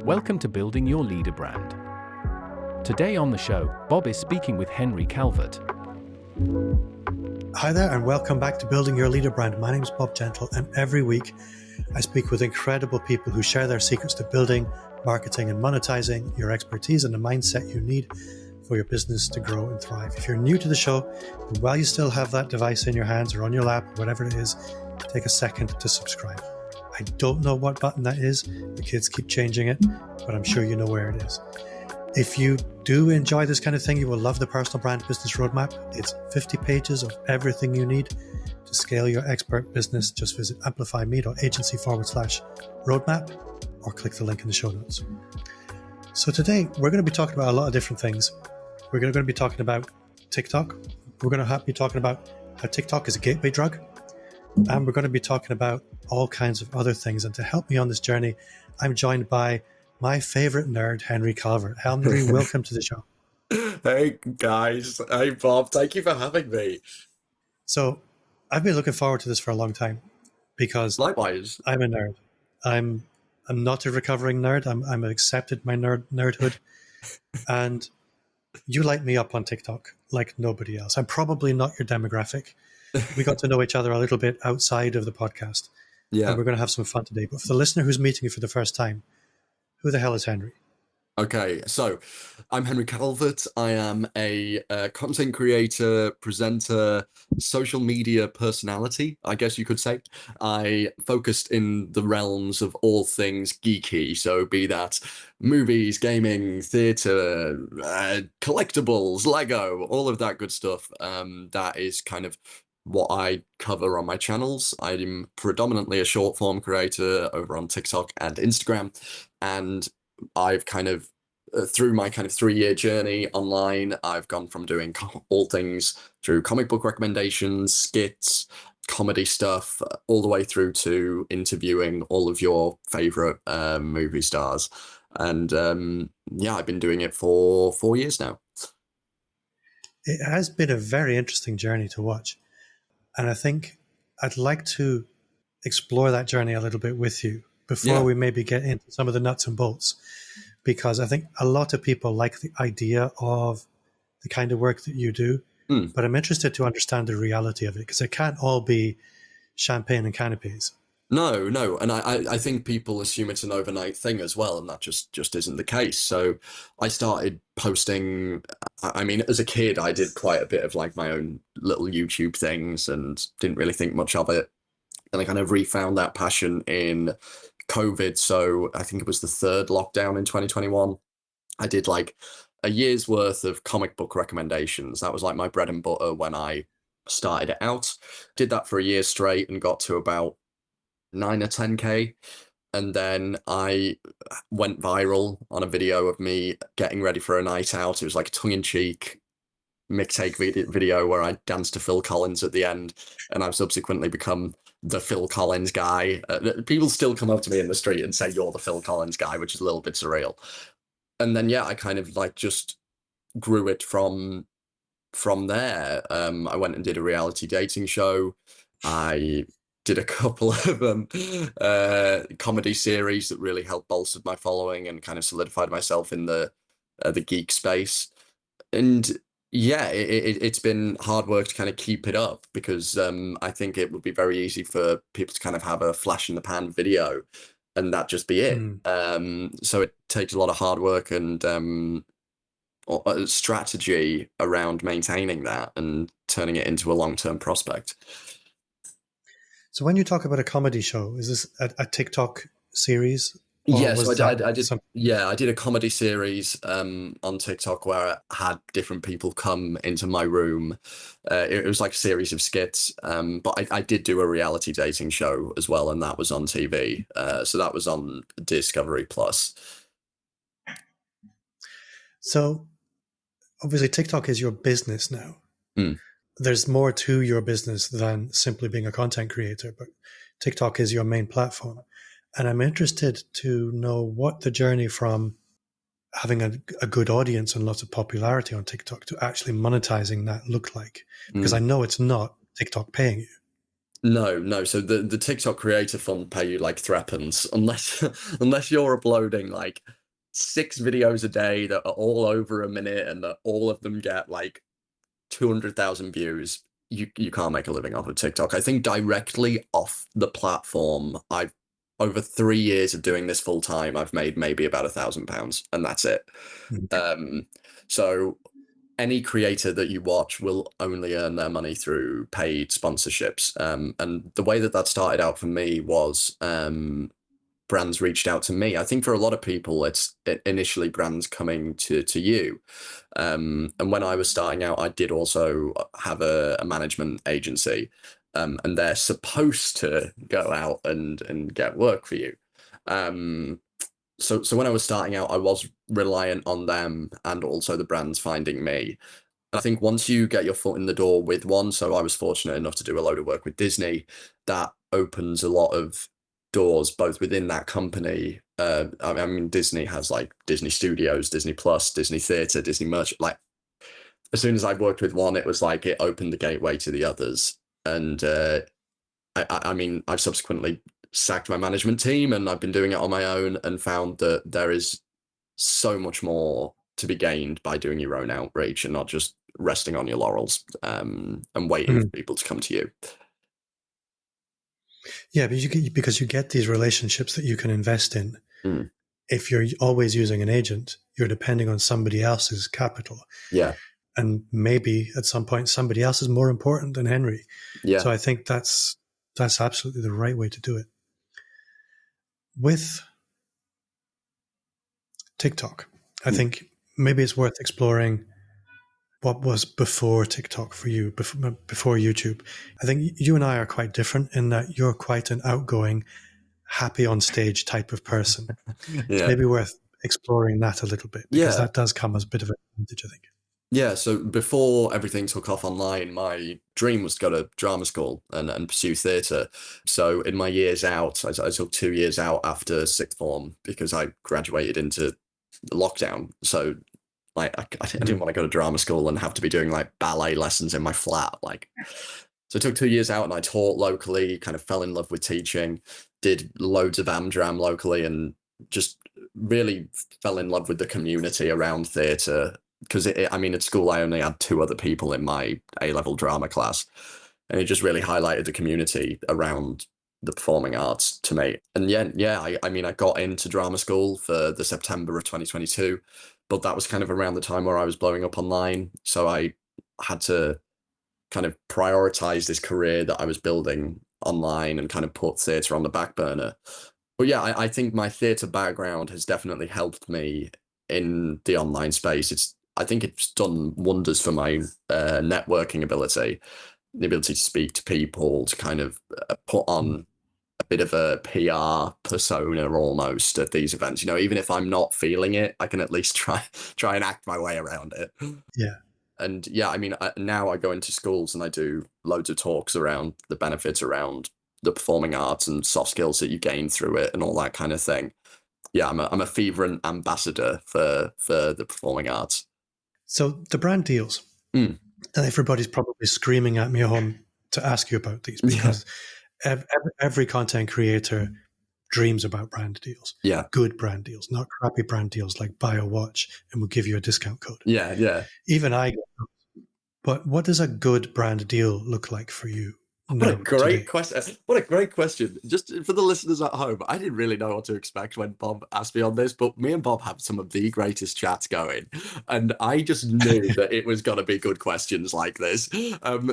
Welcome to Building Your Leader Brand. Today on the show, Bob is speaking with Henry Calvert. Hi there, and welcome back to Building Your Leader Brand. My name is Bob Gentle, and every week I speak with incredible people who share their secrets to building, marketing, and monetizing your expertise and the mindset you need for your business to grow and thrive. If you're new to the show, and while you still have that device in your hands or on your lap, whatever it is, take a second to subscribe. I don't know what button that is. The kids keep changing it, but I'm sure you know where it is. If you do enjoy this kind of thing, you will love the Personal Brand Business Roadmap. It's 50 pages of everything you need to scale your expert business. Just visit amplifyme.agency/roadmap or click the link in the show notes. So today, we're going to be talking about a lot of different things. We're going to be talking about TikTok. We're going to be talking about how TikTok is a gateway drug. And we're going to be talking about all kinds of other things. And to help me on this journey, I'm joined by my favorite nerd, Henry Calvert. Henry, welcome to the show. Hey, guys. Hey, Bob. Thank you for having me. So I've been looking forward to this for a long time because Likewise. I'm a nerd. I'm not a recovering nerd. I'm accepted my nerdhood. And you light me up on TikTok like nobody else. I'm probably not your demographic. We got to know each other a little bit outside of the podcast. Yeah. And we're going to have some fun today. But for the listener who's meeting you for the first time, who the hell is Henry? Okay, so I'm Henry Calvert. I am a content creator, presenter, social media personality, I guess you could say. I focused in the realms of all things geeky, so be that movies, gaming, theatre, collectibles, Lego, all of that good stuff. That is kind of what I cover on my channels. I'm predominantly a short form creator over on TikTok and Instagram, and I've kind of, through my kind of 3-year journey online, I've gone from doing all things through comic book recommendations, skits, comedy stuff, all the way through to interviewing all of your favorite movie stars. And yeah, I've been doing it for 4 years now. It has been a very interesting journey to watch. And I think I'd like to explore that journey a little bit with you before we maybe get into some of the nuts and bolts, because I think a lot of people like the idea of the kind of work that you do, but I'm interested to understand the reality of it, because it can't all be champagne and canapes. No. And I think people assume it's an overnight thing as well, and that just isn't the case. So I started posting, I mean, as a kid, I did quite a bit of like my own little YouTube things and didn't really think much of it. And I kind of refound that passion in COVID. So I think it was the third lockdown in 2021. I did like a year's worth of comic book recommendations. That was like my bread and butter when I started it out. Did that for a year straight and got to about 9 or 10K. And then I went viral on a video of me getting ready for a night out. It was like a tongue-in-cheek mixtape video where I danced to Phil Collins at the end, and I've subsequently become the Phil Collins guy. People still come up to me in the street and say, "You're the Phil Collins guy," which is a little bit surreal. And then, yeah, I kind of like just grew it from there. I went and did a reality dating show. I did a couple of comedy series that really helped bolster my following and kind of solidified myself in the geek space. And yeah, it's been hard work to kind of keep it up, because I think it would be very easy for people to kind of have a flash in the pan video and that just be it. So it takes a lot of hard work and strategy around maintaining that and turning it into a long-term prospect. So when you talk about a comedy show, is this a TikTok series? Yes, I did. Yeah, I did a comedy series on TikTok where I had different people come into my room. It was like a series of skits, but I did do a reality dating show as well, and that was on TV. So that was on Discovery Plus. So obviously TikTok is your business now. There's more to your business than simply being a content creator, but TikTok is your main platform. And I'm interested to know what the journey from having a good audience and lots of popularity on TikTok to actually monetizing that looked like. Because I know it's not TikTok paying you. No. So the TikTok Creator Fund pay you like threepence unless unless you're uploading like 6 videos a day that are all over a minute and that all of them get like 200,000 views. You can't make a living off of TikTok. I think directly off the platform, I've over 3 years of doing this full time, I've made maybe about £1,000, and that's it. Um, so any creator that you watch will only earn their money through paid sponsorships. And the way that started out for me was brands reached out to me. I think for a lot of people, it's initially brands coming to you. And when I was starting out, I did also have a management agency, and they're supposed to go out and get work for you. So when I was starting out, I was reliant on them and also the brands finding me. I think once you get your foot in the door with one, so I was fortunate enough to do a load of work with Disney, that opens a lot of doors both within that company. I mean, Disney has like Disney Studios, Disney Plus, Disney Theatre, Disney Merch. Like, as soon as I worked with one, it was like it opened the gateway to the others. And I mean, I've subsequently sacked my management team and I've been doing it on my own and found that there is so much more to be gained by doing your own outreach and not just resting on your laurels, and waiting for people to come to you. Yeah, but because you get these relationships that you can invest in. If you're always using an agent, you're depending on somebody else's capital. Yeah. And maybe at some point somebody else is more important than Henry. Yeah. So I think that's absolutely the right way to do it. With TikTok, I think maybe it's worth exploring what was before TikTok for you, before YouTube. I think you and I are quite different in that you're quite an outgoing, happy on stage type of person. Yeah. It's maybe worth exploring that a little bit, because that does come as a bit of an advantage, I think. Yeah, so before everything took off online, my dream was to go to drama school and pursue theatre. So in my years out, I took 2 years out after sixth form because I graduated into lockdown. So like I didn't want to go to drama school and have to be doing like ballet lessons in my flat. Like, so I took 2 years out and I taught locally, kind of fell in love with teaching, did loads of Amdram locally, and just really fell in love with the community around theatre. Because I mean, at school, I only had 2 other people in my A-level drama class, and it just really highlighted the community around the performing arts to me. And I mean, I got into drama school for the September of 2022, but that was kind of around the time where I was blowing up online. So I had to kind of prioritize this career that I was building online and kind of put theatre on the back burner. But yeah, I think my theatre background has definitely helped me in the online space. I think it's done wonders for my networking ability, the ability to speak to people, to kind of put on a bit of a PR persona almost at these events. You know, even if I'm not feeling it, I can at least try and act my way around it. Yeah. And yeah, I mean, now I go into schools and I do loads of talks around the benefits around the performing arts and soft skills that you gain through it and all that kind of thing. Yeah, I'm a fervent ambassador for the performing arts. So the brand deals, and everybody's probably screaming at me at home to ask you about these, because every content creator dreams about brand deals. Yeah. Good brand deals, not crappy brand deals like buy a watch and we'll give you a discount code. Yeah. Even I get those. But what does a good brand deal look like for you? What a great question. What a great question. Just for the listeners at home, I didn't really know what to expect when Bob asked me on this, but me and Bob have some of the greatest chats going. And I just knew that it was going to be good questions like this.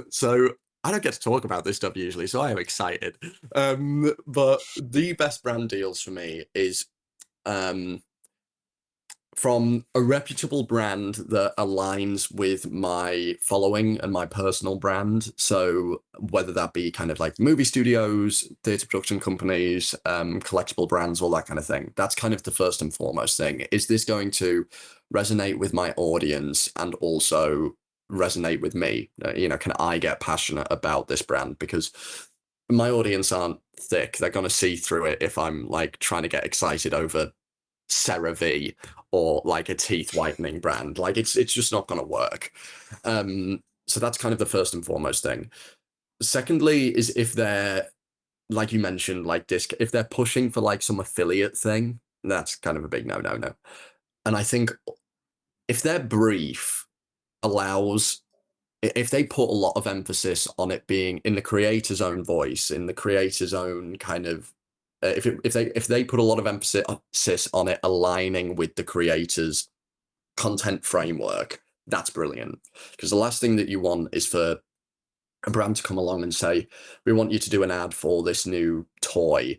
So I don't get to talk about this stuff usually, so I am excited. But the best brand deals for me is from a reputable brand that aligns with my following and my personal brand. So whether that be kind of like movie studios, theatre production companies, collectible brands, all that kind of thing. That's kind of the first and foremost thing. Is this going to resonate with my audience and also resonate with me? You know, can I get passionate about this brand? Because my audience aren't thick. They're going to see through it if I'm like trying to get excited over CeraVe or like a teeth whitening brand. Like it's just not going to work. So that's kind of the first and foremost thing. Secondly, is if they're, like you mentioned, like disc, if they're pushing for like some affiliate thing, that's kind of a big no. And I think if their brief allows, if they put a lot of emphasis on it being in the creator's own voice, in the creator's own kind of, if they put a lot of emphasis on it aligning with the creator's content framework, that's brilliant. Because the last thing that you want is for a brand to come along and say, we want you to do an ad for this new toy,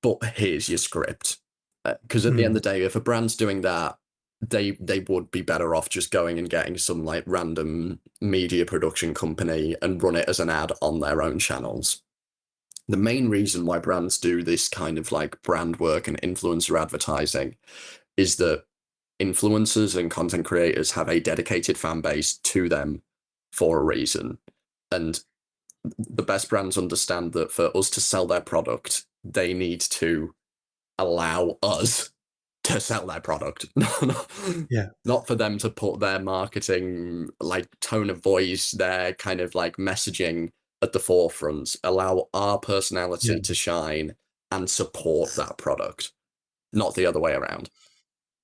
but here's your script. Because at the end of the day, if a brand's doing that, they would be better off just going and getting some like random media production company and run it as an ad on their own channels. The main reason why brands do this kind of like brand work and influencer advertising is that influencers and content creators have a dedicated fan base to them for a reason. And the best brands understand that for us to sell their product, they need to allow us to sell their product. Yeah. Not for them to put their marketing, like tone of voice, their kind of like messaging at the forefront. Allow our personality to shine and support that product, not the other way around.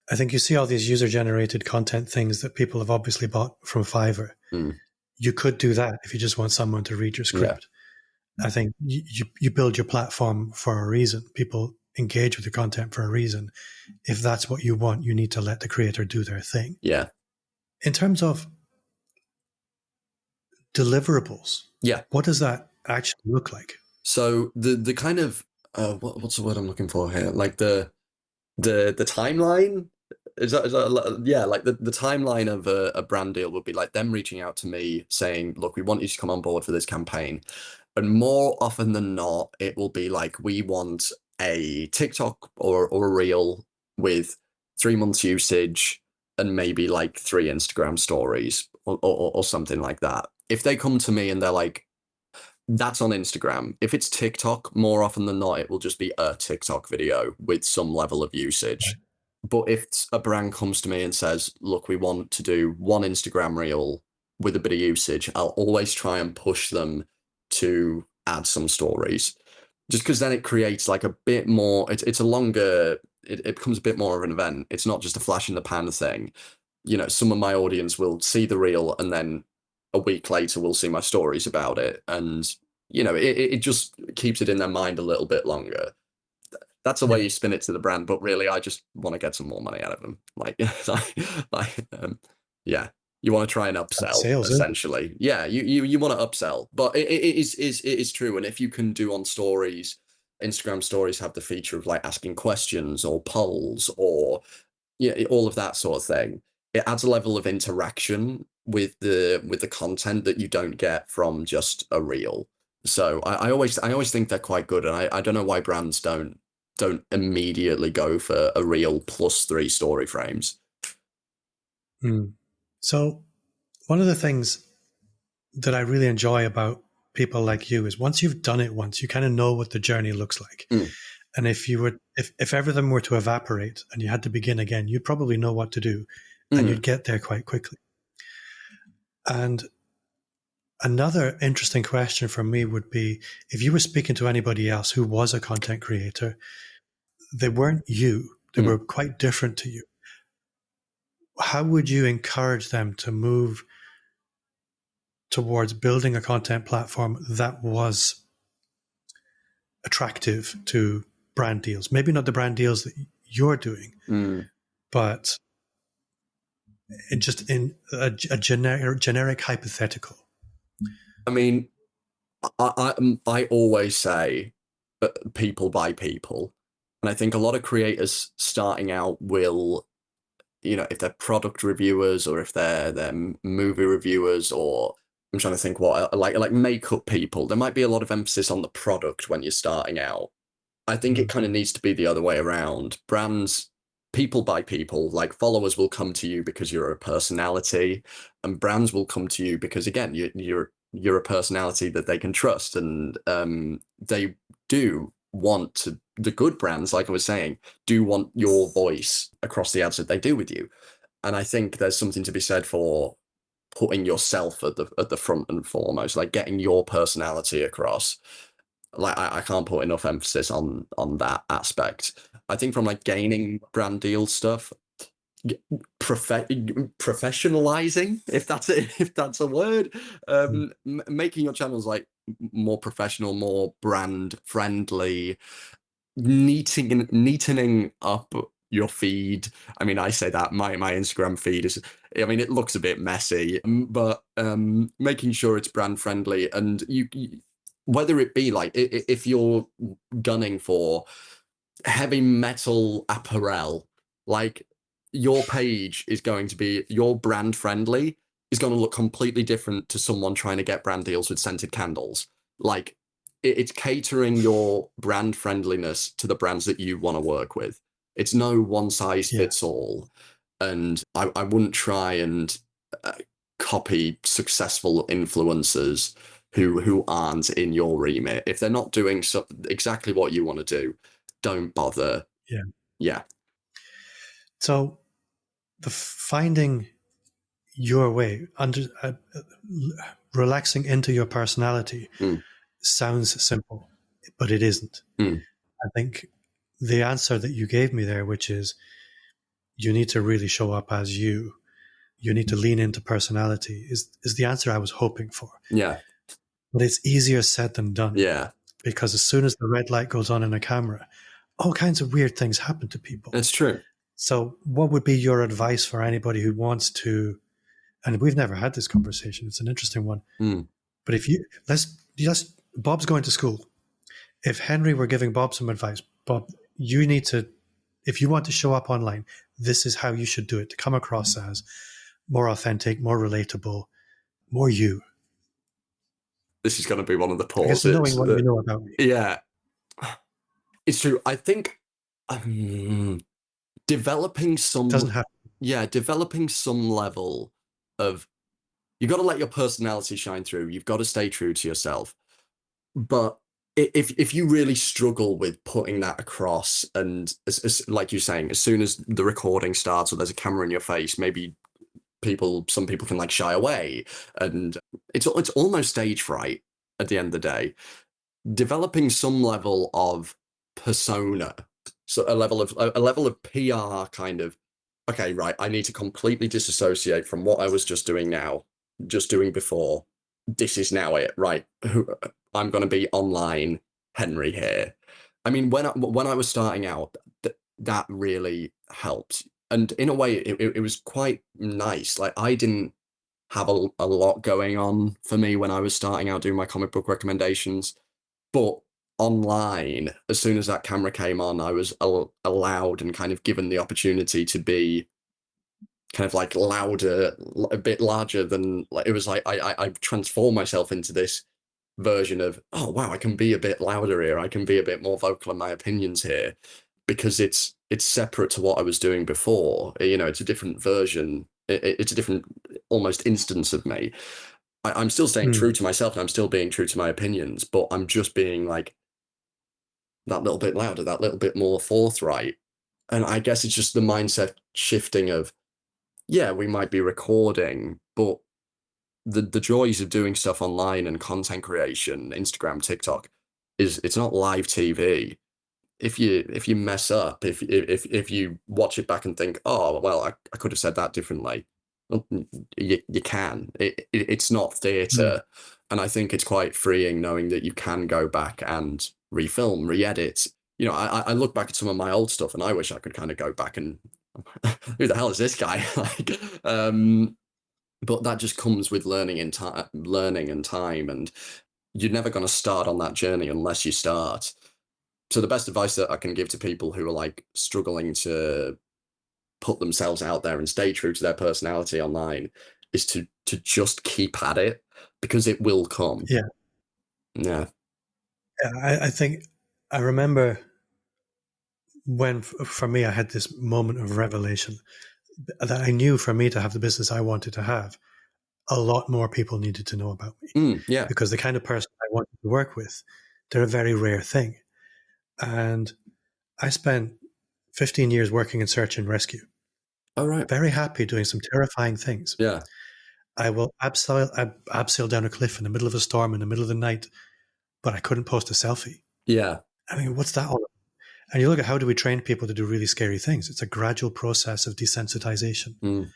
I think you see all these user-generated content things that people have obviously bought from Fiverr. You could do that if you just want someone to read your script. I think you build your platform for a reason. People engage with your content for a reason. If that's what you want, you need to let the creator do their thing. Yeah. In terms of deliverables, what does that actually look like? So the kind of what's the word I'm looking for here? Like the timeline. Is that yeah, like the timeline of a brand deal would be like them reaching out to me saying, look, we want you to come on board for this campaign. And more often than not, it will be like, we want a TikTok or a reel with 3 months usage and maybe like 3 Instagram stories or something like that. If they come to me and they're like, that's on Instagram. If it's TikTok, more often than not, it will just be a TikTok video with some level of usage. Right. But if a brand comes to me and says, look, we want to do 1 Instagram reel with a bit of usage, I'll always try and push them to add some stories. Just because then it creates like a bit more, it's a longer, it becomes a bit more of an event. It's not just a flash in the pan thing. You know, some of my audience will see the reel and then a week later we'll see my stories about it. And, you know, it just keeps it in their mind a little bit longer. That's the way you spin it to the brand, but really, I just want to get some more money out of them. Yeah, you want to try and upsell, sales, essentially. Yeah, you want to upsell, but it is true. And if you can do on stories, Instagram stories have the feature of like asking questions or polls or all of that sort of thing. It adds a level of interaction with the content that you don't get from just a reel. So I always think they're quite good, and I don't know why brands don't immediately go for a reel plus 3 story frames. So one of the things that I really enjoy about people like you is once you've done it once, you kind of know what the journey looks like. And if everything were to evaporate and you had to begin again, you'd probably know what to do and you'd get there quite quickly. And another interesting question for me would be, if you were speaking to anybody else who was a content creator, they weren't you, they were quite different to you. How would you encourage them to move towards building a content platform that was attractive to brand deals? Maybe not the brand deals that you're doing, but just in a generic hypothetical. I mean, I always say people by people. And I think a lot of creators starting out will, you know, if they're product reviewers or if they're movie reviewers, or I'm trying to think what, like makeup people, there might be a lot of emphasis on the product when you're starting out. I think it kind of needs to be the other way around. Brands, people by people, like followers will come to you because you're a personality, and brands will come to you because, again, you're a personality that they can trust, and they do want to, the good brands, like I was saying, do want your voice across the ads that they do with you. And I think there's something to be said for putting yourself at the front and foremost, like getting your personality across. Like I can't put enough emphasis on that aspect. I think from like gaining brand deal stuff, professionalizing, if that's a word, making your channels like more professional, more brand friendly, neatening up your feed. I mean, I say that my Instagram feed is, I mean, it looks a bit messy, but making sure it's brand friendly, and you whether it be like if you're gunning for heavy metal apparel, like your page is going to be, your brand friendly is going to look completely different to someone trying to get brand deals with scented candles. Like it's catering your brand friendliness to the brands that you want to work with. It's no one size fits all. And I wouldn't try and copy successful influencers who aren't in your remit. If they're not doing exactly what you want to do, don't bother. Yeah. So the finding your way, relaxing into your personality sounds simple, but it isn't. I think the answer that you gave me there, which is you need to really show up as you need to lean into personality, is the answer I was hoping for. Yeah. But it's easier said than done. Yeah. Because as soon as the red light goes on in a camera, all kinds of weird things happen to people. That's true. So what would be your advice for anybody who wants to, and we've never had this conversation, it's an interesting one, but if you, Bob's going to school. If Henry were giving Bob some advice, Bob, you need to, if you want to show up online, this is how you should do it to come across as more authentic, more relatable, more you. This is going to be one of the pauses. I guess knowing what you know about me. Yeah. It's true. I think developing some level of, you've got to let your personality shine through. You've got to stay true to yourself. But if you really struggle with putting that across, and like you're saying, as soon as the recording starts or there's a camera in your face, maybe some people can like shy away, and it's almost stage fright at the end of the day. Developing some level of persona, so a level of PR kind of, okay, right, I need to completely disassociate from what I was just doing before. This is now it, right? I'm going to be online Henry here. I mean, when I was starting out, that really helped. And in a way, it was quite nice. Like, I didn't have a lot going on for me when I was starting out doing my comic book recommendations. But online, as soon as that camera came on, I was allowed and kind of given the opportunity to be kind of like louder, a bit larger than, like, it was like I transformed myself into this version of, oh wow, I can be a bit louder here, I can be a bit more vocal in my opinions here, because it's separate to what I was doing before. You know, it's a different version, it's a different almost instance of me. I'm still staying true to myself, and I'm still being true to my opinions, but I'm just being like that little bit louder, that little bit more forthright. And I guess it's just the mindset shifting of, yeah, we might be recording, but the joys of doing stuff online and content creation, Instagram, TikTok, is it's not live TV. If you mess up, if you watch it back and think, oh well, I could have said that differently, well, you can. It's not theatre, and I think it's quite freeing knowing that you can go back and refilm, re-edit. You know, I look back at some of my old stuff, and I wish I could kind of go back and who the hell is this guy? Like, but that just comes with learning and time, and you're never going to start on that journey unless you start. So the best advice that I can give to people who are like struggling to put themselves out there and stay true to their personality online is to just keep at it, because it will come. Yeah. I think I remember when, for me, I had this moment of revelation that I knew for me to have the business I wanted to have, a lot more people needed to know about me. Because the kind of person I wanted to work with, they're a very rare thing. And I spent 15 years working in search and rescue. All right. Very happy doing some terrifying things. Yeah. I will abseil down a cliff in the middle of a storm in the middle of the night, but I couldn't post a selfie. Yeah. I mean, what's that all about? And you look at how do we train people to do really scary things? It's a gradual process of desensitization. Mm.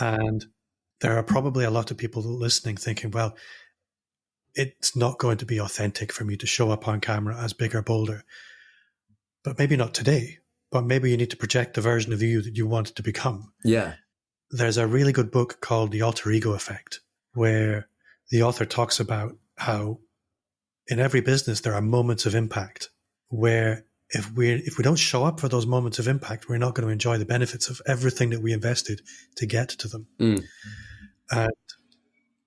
And there are probably a lot of people listening thinking, well, it's not going to be authentic for me to show up on camera as big or bolder. But maybe not today. But maybe you need to project the version of you that you want to become. Yeah. There's a really good book called The Alter Ego Effect, where the author talks about how in every business there are moments of impact where if we don't show up for those moments of impact, we're not going to enjoy the benefits of everything that we invested to get to them. Mm. And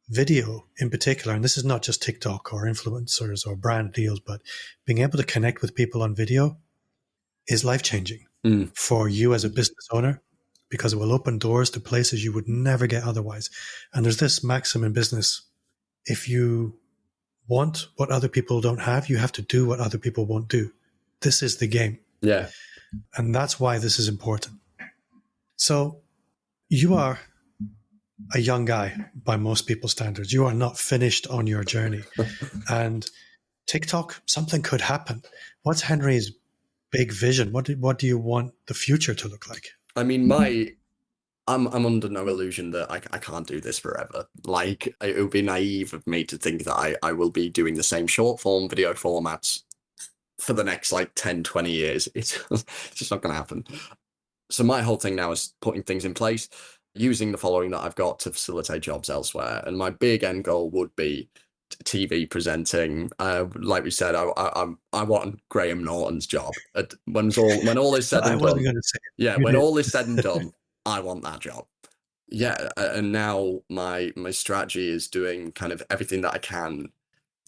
video in particular, and this is not just TikTok or influencers or brand deals, but being able to connect with people on video is life-changing for you as a business owner, because it will open doors to places you would never get otherwise. And there's this maxim in business: if you want what other people don't have, you have to do what other people won't do. This is the game. Yeah. And that's why this is important. So you are a young guy by most people's standards. You are not finished on your journey. And TikTok, something could happen. What's Henry's big vision? What do you want the future to look like? I mean, I'm under no illusion that I can't do this forever. Like, it would be naive of me to think that I will be doing the same short form video formats for the next like 10, 20 years. It's just not going to happen. So my whole thing now is putting things in place, using the following that I've got to facilitate jobs elsewhere. And my big end goal would be TV presenting. Like we said, I want Graham Norton's job. When all is said and I wasn't done, going to say it. yeah, You when did. all is said and done, I want that job. Yeah, and now my strategy is doing kind of everything that I can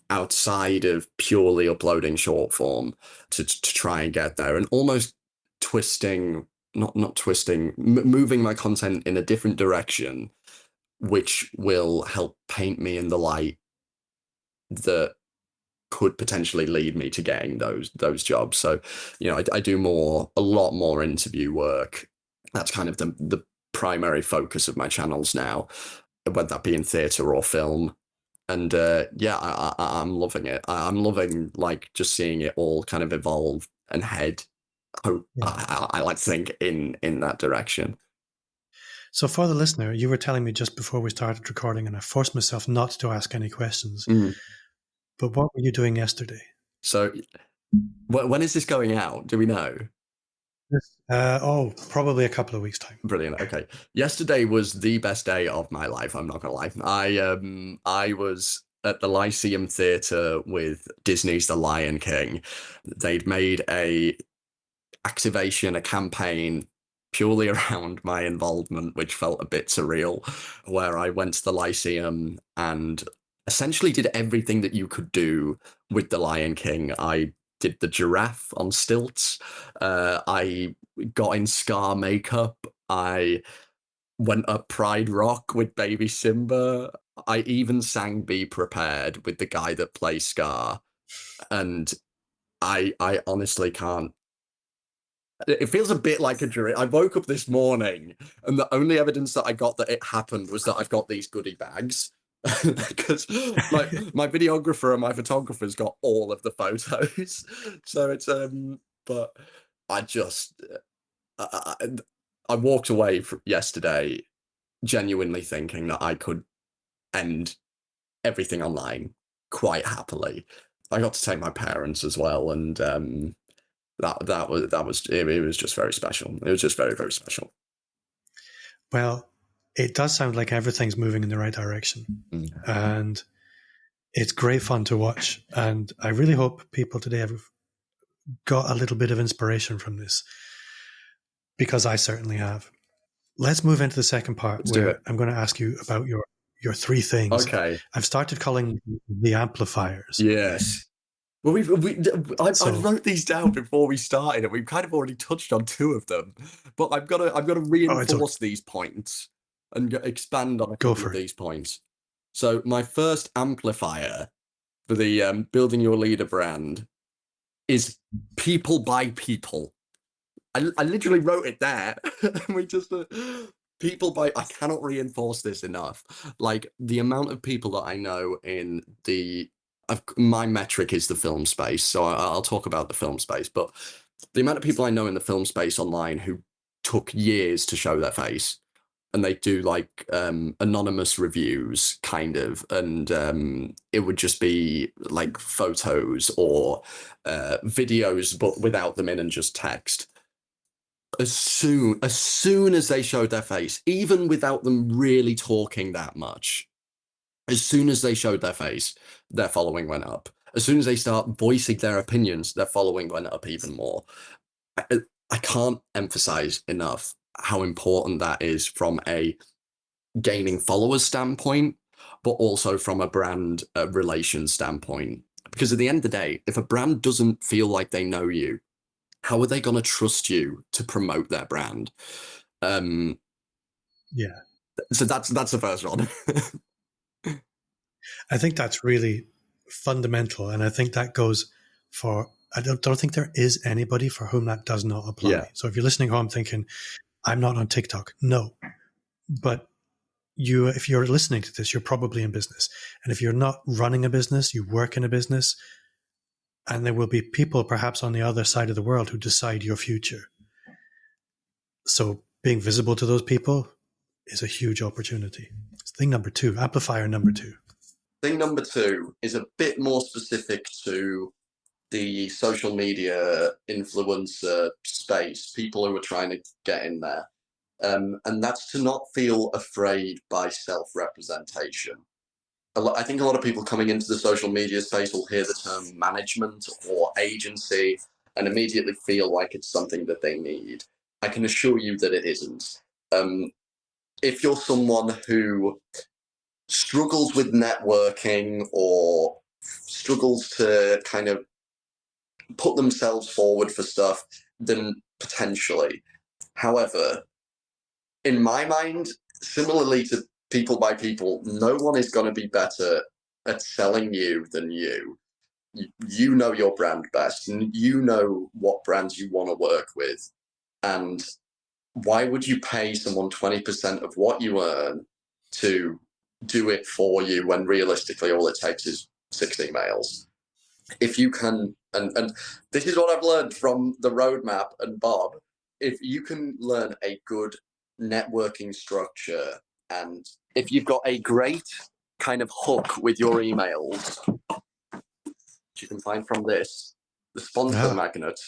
outside of purely uploading short form to try and get there, and almost twisting, not twisting, moving my content in a different direction, which will help paint me in the light that could potentially lead me to getting those jobs. So, you know, I do a lot more interview work. That's kind of the primary focus of my channels now, whether that be in theatre or film. And yeah, I'm loving it. I'm loving like just seeing it all kind of evolve and head. I like to think in that direction. So for the listener, you were telling me just before we started recording, and I forced myself not to ask any questions, but what were you doing yesterday? So when is this going out? Do we know? Probably a couple of weeks' time. Brilliant. Okay. Yesterday was the best day of my life. I'm not gonna lie. I was at the Lyceum Theatre with Disney's The Lion King. They'd made a campaign purely around my involvement, which felt a bit surreal, where I went to the Lyceum and essentially did everything that you could do with The Lion King. I did the giraffe on stilts. I got in Scar makeup. I went up Pride Rock with baby Simba. I even sang Be Prepared with the guy that plays Scar. And I honestly can't. It feels a bit like a dream. I woke up this morning and the only evidence that I got that it happened was that I've got these goodie bags. Because my videographer and my photographer's got all of the photos. So it's but I just I walked away from yesterday genuinely thinking that I could end everything online quite happily. I got to take my parents as well, and that was just very special. It was just very, very special. Well, it does sound like everything's moving in the right direction, and it's great fun to watch. And I really hope people today have got a little bit of inspiration from this, because I certainly have. Let's move into the second part. Let's do it. I'm going to ask you about your three things. Okay. I've started calling the amplifiers. Yes. Well, I wrote these down before we started, and we've kind of already touched on two of them. But I've got to reinforce these points and expand on a couple of these points. So my first amplifier for the building your leader brand is people by people. I literally wrote it there. We just people buy, I cannot reinforce this enough. Like, the amount of people that I know in my metric is the film space, so I'll talk about the film space, but the amount of people I know in the film space online who took years to show their face, and they do like anonymous reviews kind of, and it would just be like photos or videos but without them in and just text. As soon as they showed their face, even without them really talking that much, as soon as they showed their face, their following went up. As soon as they start voicing their opinions, their following went up even more. I can't emphasize enough how important that is from a gaining followers standpoint, but also from a brand relation standpoint. Because at the end of the day, if a brand doesn't feel like they know you, how are they going to trust you to promote their brand? Yeah. So that's the first one. I think that's really fundamental. And I think that goes for, I don't think there is anybody for whom that does not apply. Yeah. So if you're listening home thinking, I'm not on TikTok, no. But if you're listening to this, you're probably in business. And if you're not running a business, you work in a business, and there will be people perhaps on the other side of the world who decide your future. So being visible to those people is a huge opportunity. It's thing number two, amplifier number two. Thing number two is a bit more specific to the social media influencer space, people who are trying to get in there. And that's to not feel afraid by self-representation. I think a lot of people coming into the social media space will hear the term management or agency and immediately feel like it's something that they need. I can assure you that it isn't. If you're someone who struggles with networking or struggles to kind of put themselves forward for stuff, then potentially. However, in my mind, similarly to people by people, no one is going to be better at selling you than you. You know your brand best, and you know what brands you want to work with. And why would you pay someone 20% of what you earn to do it for you when realistically all it takes is 6 emails? If you can, and this is what I've learned from the roadmap and Bob, if you can learn a good networking structure, and if you've got a great kind of hook with your emails, which you can find from this, the sponsor magnet,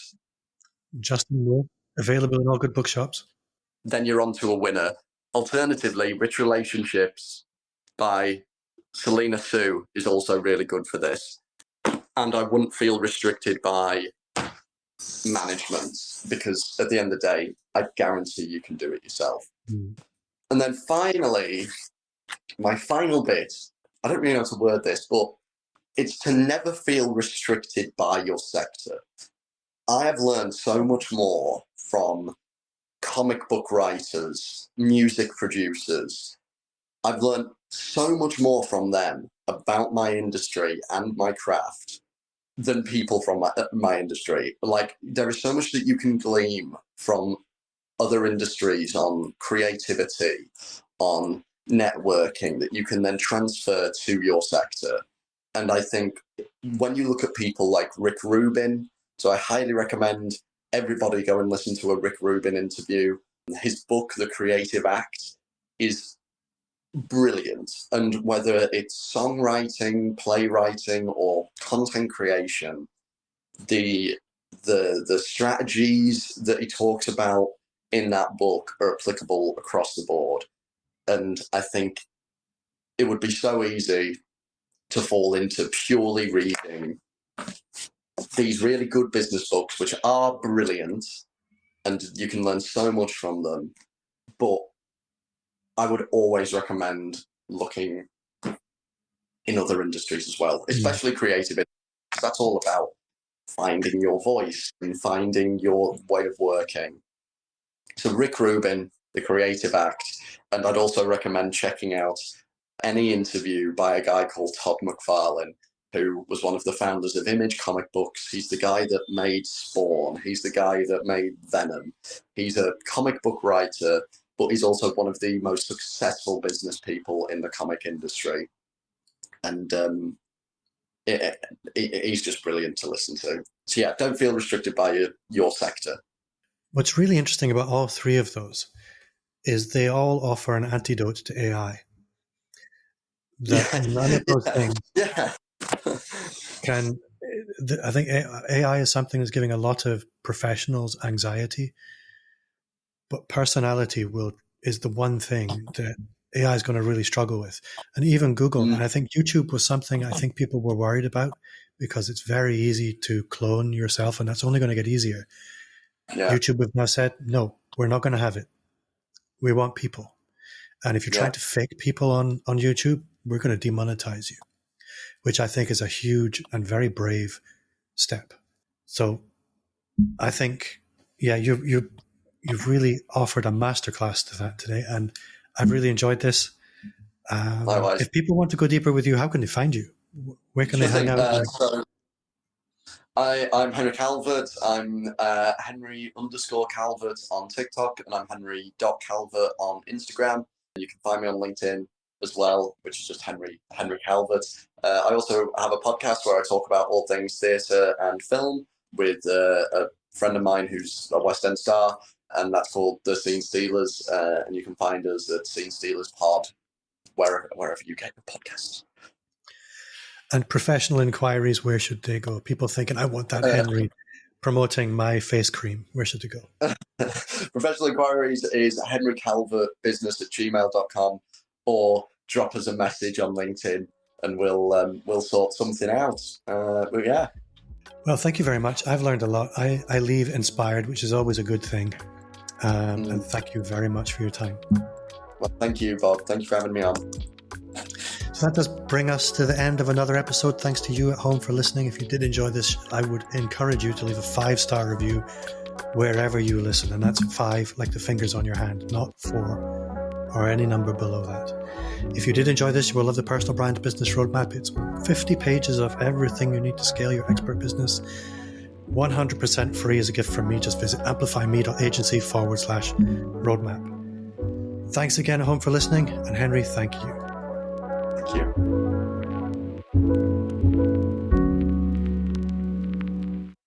Justin Moore, available in all good bookshops. then you're on to a winner. Alternatively, Rich Relationships by Selena Sue is also really good for this. And I wouldn't feel restricted by management, because at the end of the day, I guarantee you can do it yourself. And then finally, my final bit, I don't really know how to word this, but it's to never feel restricted by your sector. I have learned so much more from comic book writers, music producers. I've learned so much more from them about my industry and my craft than people from my industry. Like, there is so much that you can glean from other industries on creativity, on networking, that you can then transfer to your sector. And I think when you look at people like Rick Rubin, so I highly recommend everybody go and listen to a Rick Rubin interview. His book, The Creative Act, is brilliant. And whether it's songwriting, playwriting, or content creation, the strategies that he talks about in that book are applicable across the board. And I think it would be so easy to fall into purely reading these really good business books, which are brilliant, and you can learn so much from them. But I would always recommend looking in other industries as well, especially creative. That's all about finding your voice and finding your way of working. So Rick Rubin, The Creative Act, and I'd also recommend checking out any interview by a guy called Todd McFarlane, who was one of the founders of Image Comic Books. He's the guy that made Spawn. He's the guy that made Venom. He's a comic book writer, but he's also one of the most successful business people in the comic industry. And he's just brilliant to listen to. So yeah, don't feel restricted by your sector. What's really interesting about all three of those is they all offer an antidote to AI. That none of those things can. I think AI is something that's giving a lot of professionals anxiety, but personality is the one thing that AI is going to really struggle with. And even Google, and I think YouTube was something I think people were worried about because it's very easy to clone yourself, and that's only going to get easier. Yeah. YouTube have now said, no, we're not going to have it. We want people. And if you're trying to fake people on YouTube, we're going to demonetize you, which I think is a huge and very brave step. So I think, you've really offered a masterclass to that today, and I've really enjoyed this. If people want to go deeper with you, how can they find you? Where can they hang out? So I'm Henry Calvert. I'm Henry_Calvert on TikTok, and I'm Henry.Calvert on Instagram. You can find me on LinkedIn as well, which is just Henry Calvert. I also have a podcast where I talk about all things theatre and film with a friend of mine who's a West End star, and that's called The Scene Stealers. And you can find us at Scene Stealers Pod, wherever you get your podcasts. And professional inquiries, where should they go? People thinking, I want that Henry promoting my face cream. Where should they go? Professional inquiries is henrycalvertbusiness@gmail.com, or drop us a message on LinkedIn and we'll sort something out. But yeah. Well, thank you very much. I've learned a lot. I leave inspired, which is always a good thing. And thank you very much for your time. Well, thank you, Bob. Thank you for having me on. So that does bring us to the end of another episode. Thanks to you at home for listening. If you did enjoy this, I would encourage you to leave a 5-star review wherever you listen. And that's 5, like the fingers on your hand, not 4 or any number below that. If you did enjoy this, you will love the Personal Brand Business Roadmap. It's 50 pages of everything you need to scale your expert business. 100% free as a gift from me. Just visit amplifyme.agency/roadmap. Thanks again at home for listening. And Henry, thank you. Thank you.